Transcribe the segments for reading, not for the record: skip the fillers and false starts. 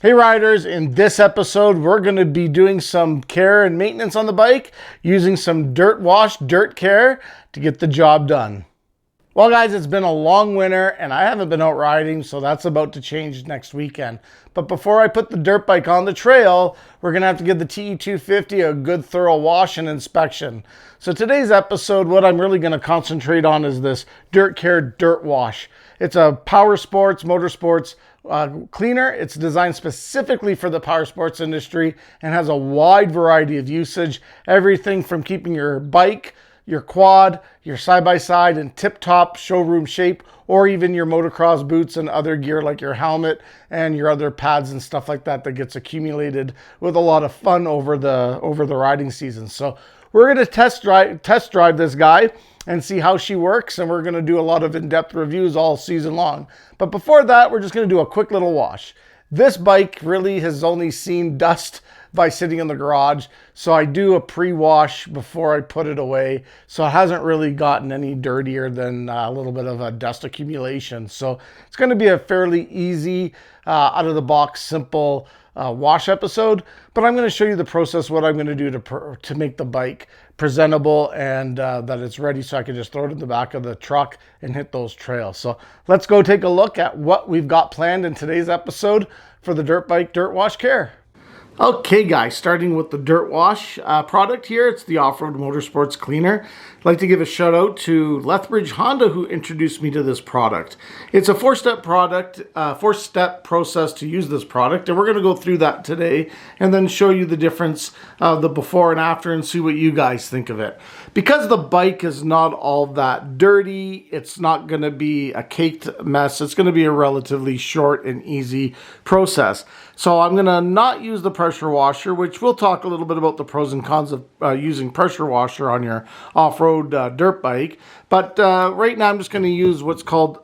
Hey riders, in this episode we're going to be doing some care and maintenance on the bike using some dirt wash, dirt care to get the job done. Well guys, it's been a long winter and I haven't been out riding, so that's about to change next weekend. But before I put the dirt bike on the trail, we're going to have to give the TE250 a good thorough wash and inspection. So today's episode, what I'm really going to concentrate on is this dirt care dirt wash. It's a power sports, motorsports cleaner. It's designed specifically for the power sports industry and has a wide variety of usage. Everything from keeping your bike, your quad, your side-by-side in tip-top showroom shape, or even your motocross boots and other gear like your helmet and your other pads and stuff like that that gets accumulated with a lot of fun over the riding season. So we're going to test drive this guy and see how she works, and we're going to do a lot of in-depth reviews all season long. But before that, we're just going to do a quick little wash. This bike really has only seen dust by sitting in the garage, so I do a pre-wash before I put it away, so it hasn't really gotten any dirtier than a little bit of a dust accumulation. So it's going to be a fairly easy, out of the box, simple wash episode, but I'm going to show you the process, what I'm going to do to make the bike presentable and that it's ready so I can just throw it in the back of the truck and hit those trails. So let's go take a look at what we've got planned in today's episode for the dirt bike dirt wash care. Okay guys, starting with the dirt wash product here. It's the Off-Road Motorsports Cleaner. I'd like to give a shout out to Lethbridge Honda who introduced me to this product. It's a four-step process to use this product, and we're going to go through that today and then show you the difference of the before and after and see what you guys think of it. Because the bike is not all that dirty, it's not going to be a caked mess. It's going to be a relatively short and easy process. So I'm going to not use the pressure washer, which we'll talk a little bit about the pros and cons of using pressure washer on your off-road dirt bike. But right now I'm just going to use what's called,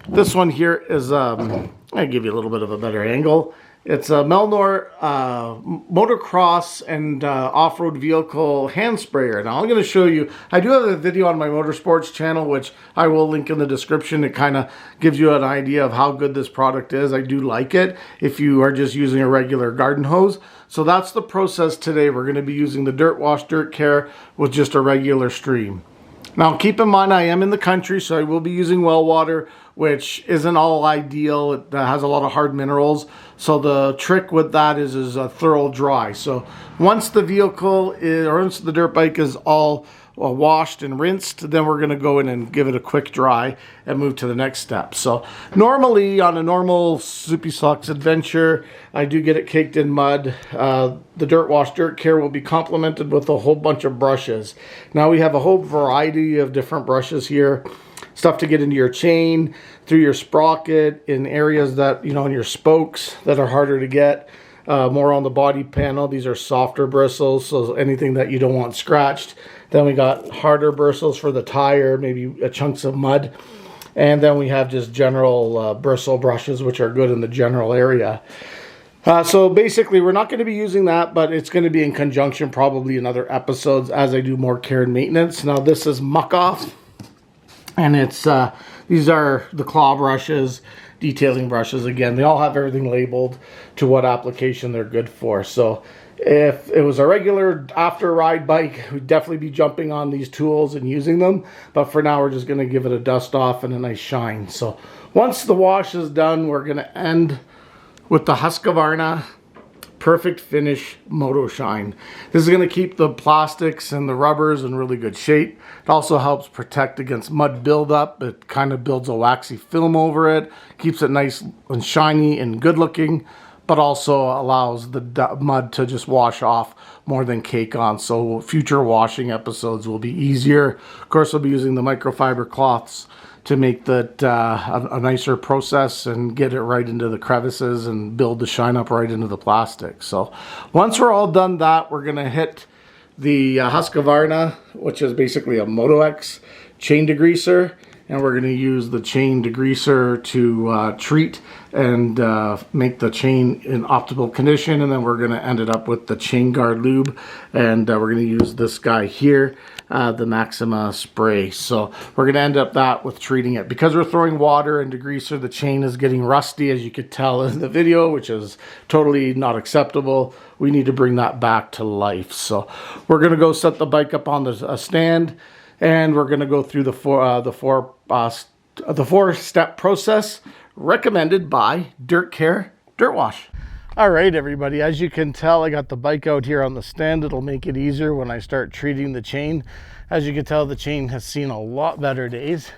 this one here is, I'll give you a little bit of a better angle. It's a Melnor motocross and off-road vehicle hand sprayer. Now I'm going to show you, I do have a video on my motorsports channel, which I will link in the description. It kind of gives you an idea of how good this product is. I do like it if you are just using a regular garden hose. So that's the process today. We're going to be using the dirt wash, dirt care with just a regular stream. Now keep in mind I am in the country, so I will be using well water, which isn't all ideal. It has a lot of hard minerals. So the trick with that is a thorough dry. So once the vehicle is, or once the dirt bike is all washed and rinsed, then we're going to go in and give it a quick dry and move to the next step. So normally on a normal Soupy Socks adventure, I do get it caked in mud. The dirt wash dirt care will be complemented with a whole bunch of brushes. Now we have a whole variety of different brushes here. Stuff to get into your chain, through your sprocket, in areas that, you know, in your spokes that are harder to get. More on the body panel. These are softer bristles, so anything that you don't want scratched. Then we got harder bristles for the tire, maybe chunks of mud. And then we have just general bristle brushes, which are good in the general area. So basically, we're not going to be using that, but it's going to be in conjunction probably in other episodes as I do more care and maintenance. Now this is Muck Off, and it's these are the claw brushes, detailing brushes. Again, they all have everything labeled to what application they're good for. So if it was a regular after ride bike, we'd definitely be jumping on these tools and using them. But for now, we're just going to give it a dust off and a nice shine. So once the wash is done, we're going to end with the Husqvarna Perfect Finish Moto Shine. This is going to keep the plastics and the rubbers in really good shape. It also helps protect against mud buildup. It kind of builds a waxy film over it, keeps it nice and shiny and good looking, but also allows the mud to just wash off more than cake on. So future washing episodes will be easier. Of course, we'll be using the microfiber cloths to make that a nicer process and get it right into the crevices and build the shine up right into the plastic. So once we're all done that, we're going to hit the Husqvarna, which is basically a Moto X chain degreaser, and we're going to use the chain degreaser to treat and make the chain in optimal condition, and then we're going to end it up with the chain guard lube, and we're going to use this guy here, the Maxima spray. So we're going to end up that with treating it. Because we're throwing water and degreaser, the chain is getting rusty, as you could tell in the video, which is totally not acceptable. We need to bring that back to life. So we're going to go set the bike up on the stand, and we're going to go through the four-step process recommended by Dirt Care Dirt Wash. All right, everybody, as you can tell, I got the bike out here on the stand. It'll make it easier when I start treating the chain. As you can tell, the chain has seen a lot better days.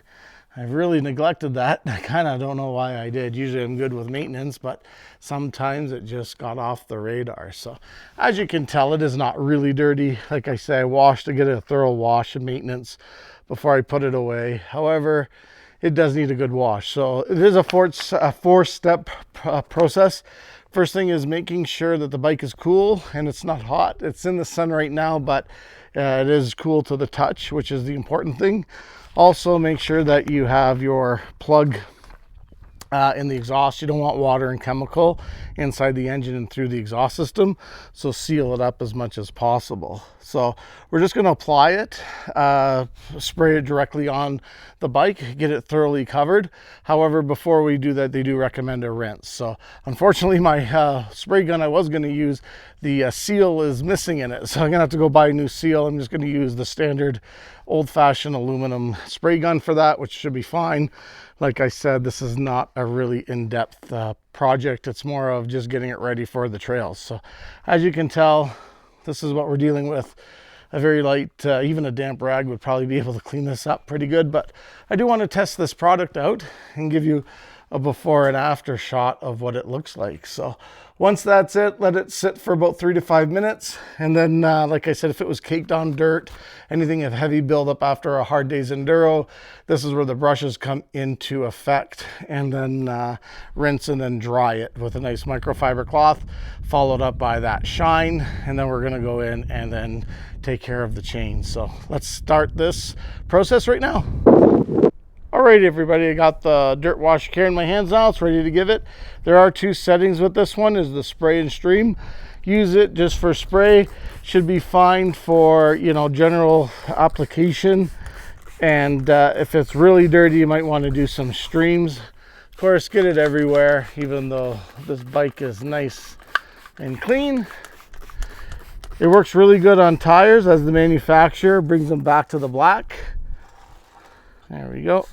I've really neglected that. I kind of don't know why I did. Usually I'm good with maintenance, but sometimes it just got off the radar. So as you can tell, it is not really dirty. Like I say, I washed to get a thorough wash and maintenance before I put it away. However, it does need a good wash. So it is a four-step process. First thing is making sure that the bike is cool and it's not hot. It's in the sun right now, but it is cool to the touch, which is the important thing. Also, make sure that you have your plug in the exhaust. You don't want water and chemical inside the engine and through the exhaust system, so seal it up as much as possible. So we're just going to apply it, spray it directly on the bike, get it thoroughly covered. However, before we do that, they do recommend a rinse. So unfortunately, my spray gun I was going to use, the seal is missing in it, so I'm gonna have to go buy a new seal. I'm just going to use the standard old-fashioned aluminum spray gun for that, which should be fine. Like I said, this is not a really in-depth project. It's more of just getting it ready for the trails. So as you can tell, this is what we're dealing with. A very light, even a damp rag would probably be able to clean this up pretty good. But I do want to test this product out and give you a before and after shot of what it looks like. So once that's it, let it sit for about 3 to 5 minutes. And then, like I said, if it was caked on dirt, anything of heavy buildup after a hard day's enduro, this is where the brushes come into effect. And then rinse and then dry it with a nice microfiber cloth, followed up by that shine. And then we're going to go in and then take care of the chain. So let's start this process right now. All right, everybody, I got the Dirt Wash Care in my hands now. It's ready to give it. There are two settings with this one, is the spray and stream. Use it just for spray. Should be fine for, you know, general application. And if it's really dirty, you might want to do some streams. Of course, get it everywhere, even though this bike is nice and clean. It works really good on tires, as the manufacturer brings them back to the black. There we go.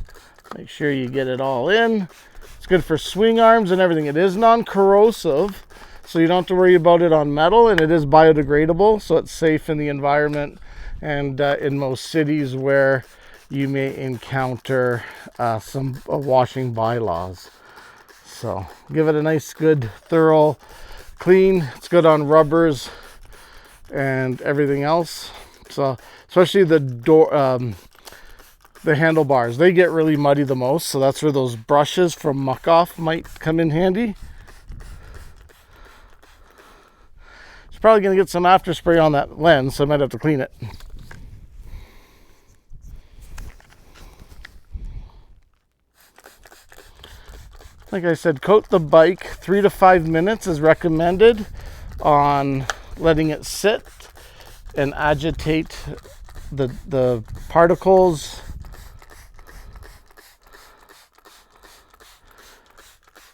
Make sure you get it all in. It's good for swing arms and everything. It is non-corrosive, so you don't have to worry about it on metal, and it is biodegradable, so it's safe in the environment and in most cities where you may encounter some washing bylaws. So give it a nice, good, thorough clean. It's good on rubbers and everything else. So especially the door, the handlebars, they get really muddy the most, so that's where those brushes from Muck Off might come in handy. It's probably going to get some after spray on that lens, so I might have to clean it. Like I said, coat the bike 3 to 5 minutes is recommended on letting it sit and agitate the particles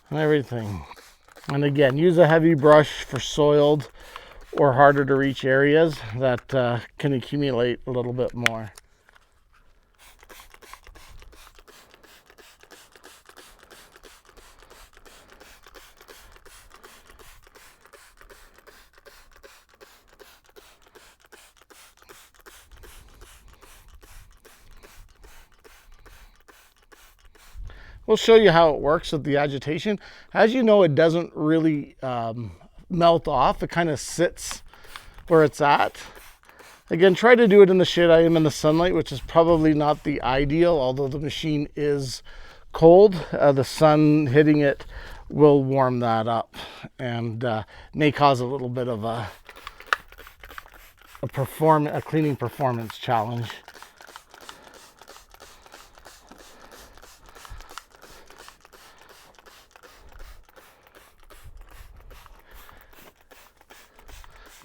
and everything. And again, use a heavy brush for soiled or harder to reach areas that can accumulate a little bit more. We'll show you how it works with the agitation. As you know, it doesn't really melt off. It kind of sits where it's at. Again, try to do it in the shade. I am in the sunlight, which is probably not the ideal, although the machine is cold. The sun hitting it will warm that up and may cause a little bit of a cleaning performance challenge.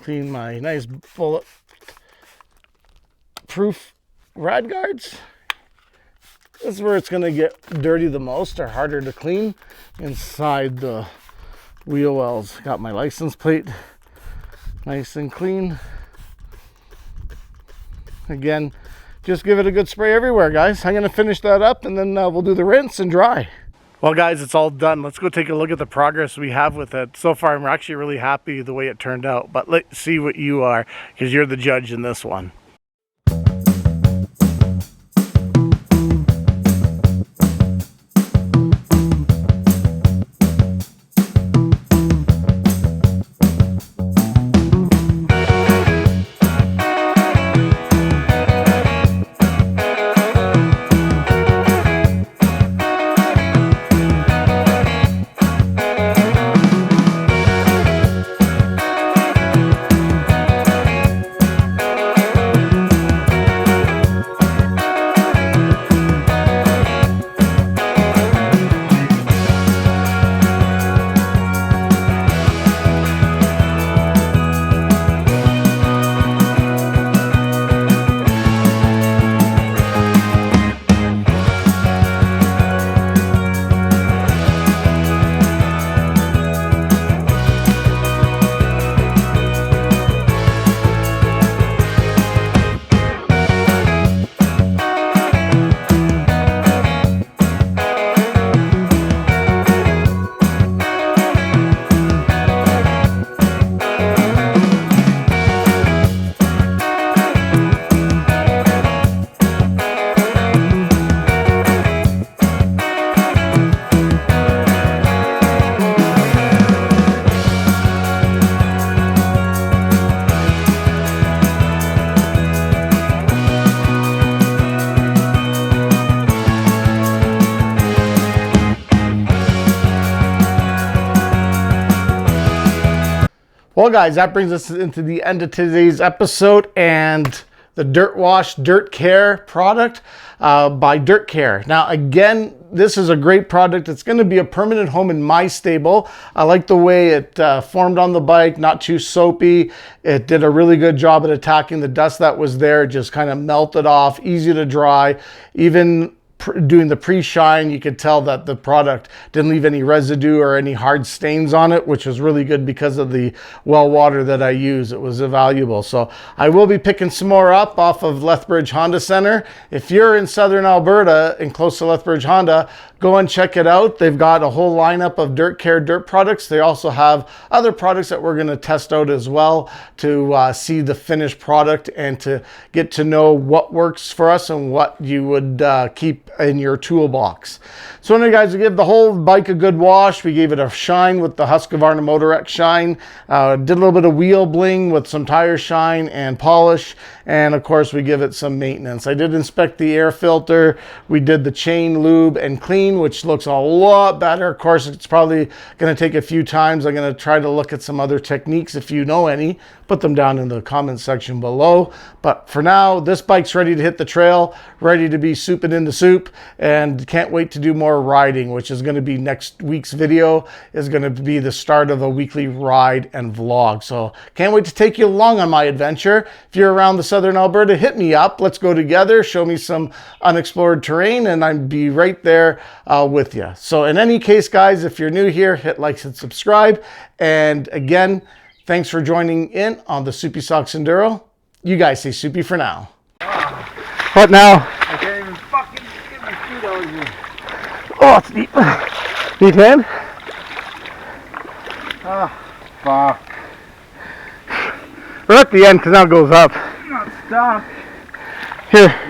clean my nice bullet proof rad guards. This is where it's going to get dirty the most or harder to clean, inside the wheel wells. Got my license plate nice and clean. Again, just give it a good spray everywhere, guys. I'm going to finish that up, and then we'll do the rinse and dry. Well, guys, it's all done. Let's go take a look at the progress we have with it. So far, I'm actually really happy the way it turned out. But let's see what you are, because you're the judge in this one. Well, guys, that brings us into the end of today's episode and the Dirt Wash Dirt Care product by Dirt Care. Now, again, this is a great product. It's going to be a permanent home in my stable. I like the way it formed on the bike, not too soapy. It did a really good job at attacking the dust that was there. It just kind of melted off, easy to dry. Even doing the pre-shine, you could tell that the product didn't leave any residue or any hard stains on it, which was really good because of the well water that I use. It was valuable. So I will be picking some more up off of Lethbridge Honda Center. If you're in southern Alberta and close to Lethbridge Honda, go and check it out. They've got a whole lineup of Dirt Care dirt products. They also have other products that we're going to test out as well to see the finished product and to get to know what works for us and what you would keep in your toolbox. So anyway, guys, we gave the whole bike a good wash. We gave it a shine with the Husqvarna Motorex shine. Did a little bit of wheel bling with some tire shine and polish. And of course, we give it some maintenance. I did inspect the air filter. We did the chain lube and clean, which looks a lot better. Of course, it's probably going to take a few times. I'm going to try to look at some other techniques. If you know any, put them down in the comment section below. But for now, this bike's ready to hit the trail, ready to be souping in the soup, and can't wait to do more riding, which is going to be next week's video, is going to be the start of a weekly ride and vlog. So can't wait to take you along on my adventure. If you're around the southern Alberta, hit me up. Let's go together. Show me some unexplored terrain, and I'd be right there with you. So in any case, guys, if you're new here, hit like and subscribe. And again, thanks for joining in on the Soupy Socks Enduro. You guys stay soupy for now. What now? I can't even fucking get my feet out here. Oh, it's deep. Need hand? Ah, fuck. We're at the end because now it goes up. I'm not stuck. Here.